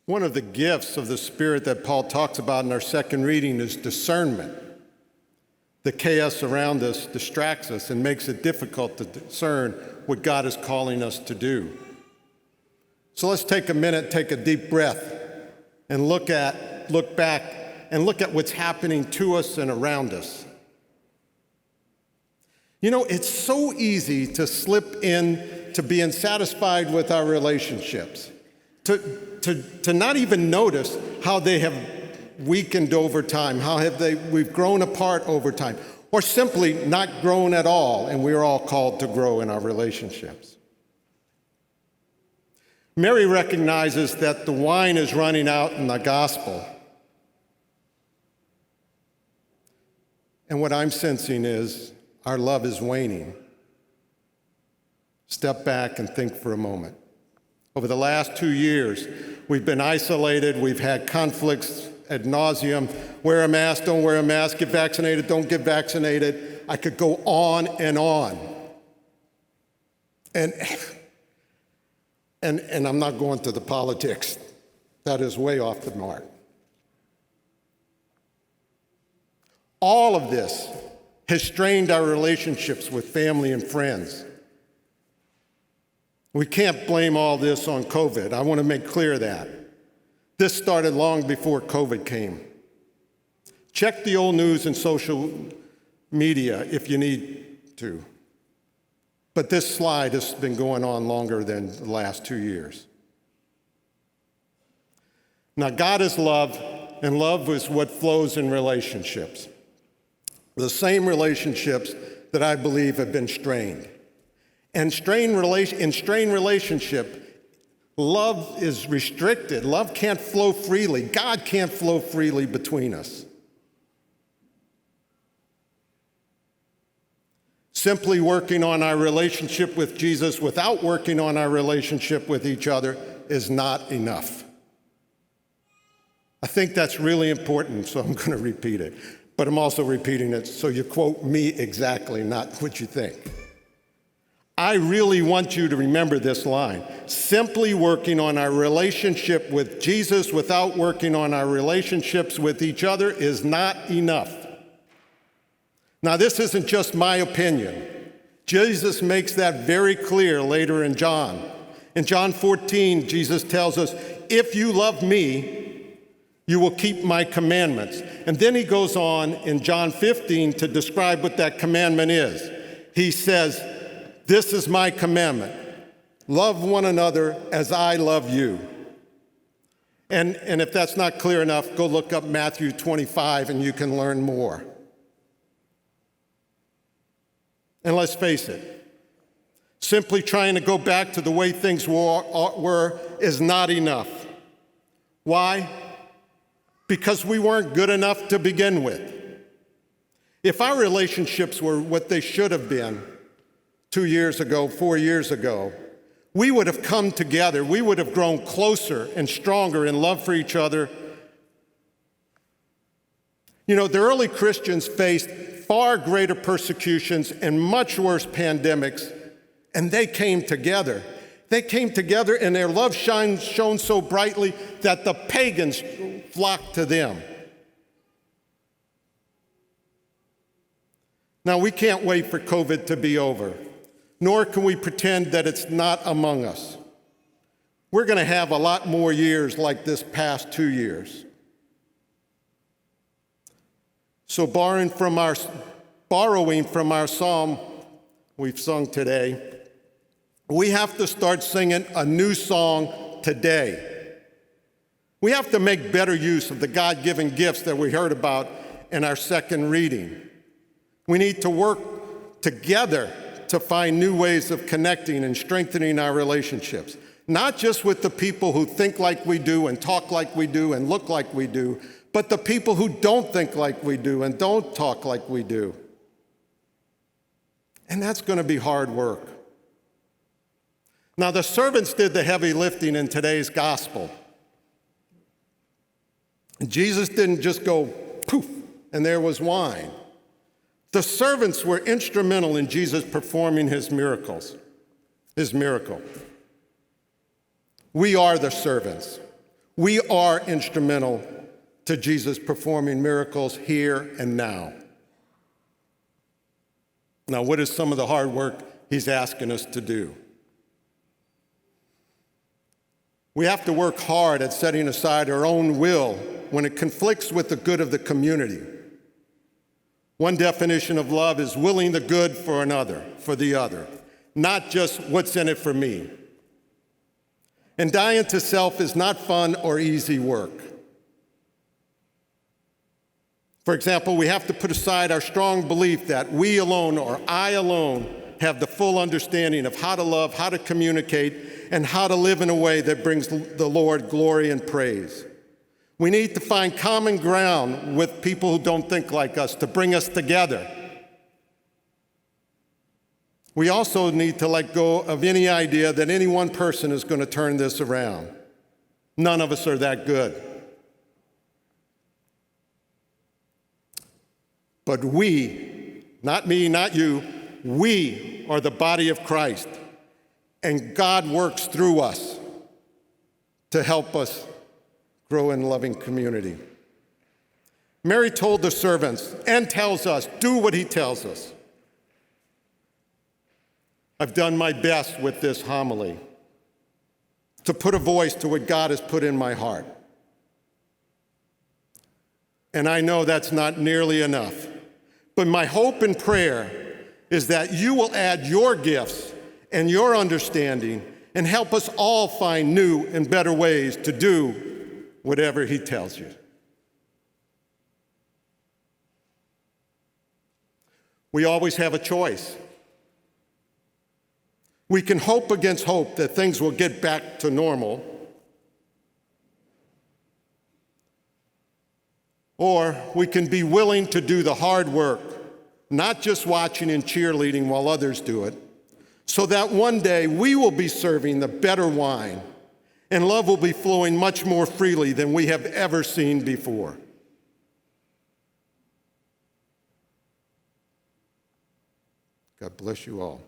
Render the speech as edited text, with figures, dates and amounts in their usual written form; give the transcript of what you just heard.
One of the gifts of the Spirit that Paul talks about in our second reading is discernment. The chaos around us distracts us and makes it difficult to discern what God is calling us to do. So let's take a minute, take a deep breath, and look back, and look at what's happening to us and around us. You know, it's so easy to slip in to being satisfied with our relationships, to not even notice how they have weakened over time, we've grown apart over time, or simply not grown at all, and we're all called to grow in our relationships. Mary recognizes that the wine is running out in the gospel. And what I'm sensing is our love is waning. Step back and think for a moment. Over the last 2 years, we've been isolated, we've had conflicts ad nauseum, wear a mask, don't wear a mask, get vaccinated, don't get vaccinated. I could go on and on. And I'm not going to the politics. That is way off the mark. All of this has strained our relationships with family and friends. We can't blame all this on COVID. I want to make clear that. This started long before COVID came. Check the old news and social media if you need to. But this slide has been going on longer than the last 2 years. Now, God is love, and love is what flows in relationships. The same relationships that I believe have been strained. And in strained relationship, love is restricted. Love can't flow freely. God can't flow freely between us. Simply working on our relationship with Jesus without working on our relationship with each other is not enough. I think that's really important, so I'm going to repeat it. But I'm also repeating it so you quote me exactly, not what you think. I really want you to remember this line. Simply working on our relationship with Jesus without working on our relationships with each other is not enough. Now, this isn't just my opinion. Jesus makes that very clear later in John. In John 14, Jesus tells us, if you love me, you will keep my commandments. And then he goes on in John 15 to describe what that commandment is. He says, this is my commandment. Love one another as I love you. And if that's not clear enough, go look up Matthew 25 and you can learn more. And let's face it, simply trying to go back to the way things were is not enough. Why? Because we weren't good enough to begin with. If our relationships were what they should have been 2 years ago, 4 years ago, we would have come together. We would have grown closer and stronger in love for each other. You know, the early Christians faced far greater persecutions and much worse pandemics, and they came together. They came together and their love shone so brightly that the pagans flocked to them. Now, we can't wait for COVID to be over, nor can we pretend that it's not among us. We're going to have a lot more years like this past 2 years. So borrowing from our psalm we've sung today, we have to start singing a new song today. We have to make better use of the God-given gifts that we heard about in our second reading. We need to work together to find new ways of connecting and strengthening our relationships, not just with the people who think like we do and talk like we do and look like we do, but the people who don't think like we do and don't talk like we do. And that's going to be hard work. Now, the servants did the heavy lifting in today's gospel. Jesus didn't just go poof, and there was wine. The servants were instrumental in Jesus performing his miracle. We are the servants. We are instrumental to Jesus performing miracles here and now. Now, what is some of the hard work he's asking us to do? We have to work hard at setting aside our own will when it conflicts with the good of the community. One definition of love is willing the good for another, for the other, not just what's in it for me. And dying to self is not fun or easy work. For example, we have to put aside our strong belief that we alone or I alone have the full understanding of how to love, how to communicate, and how to live in a way that brings the Lord glory and praise. We need to find common ground with people who don't think like us to bring us together. We also need to let go of any idea that any one person is going to turn this around. None of us are that good. But we, not me, not you, we are the body of Christ, and God works through us to help us grow in loving community. Mary told the servants and tells us, do what he tells us. I've done my best with this homily to put a voice to what God has put in my heart. And I know that's not nearly enough. But my hope and prayer is that you will add your gifts and your understanding and help us all find new and better ways to do whatever he tells you. We always have a choice. We can hope against hope that things will get back to normal, or we can be willing to do the hard work, not just watching and cheerleading while others do it, so that one day we will be serving the better wine and love will be flowing much more freely than we have ever seen before. God bless you all.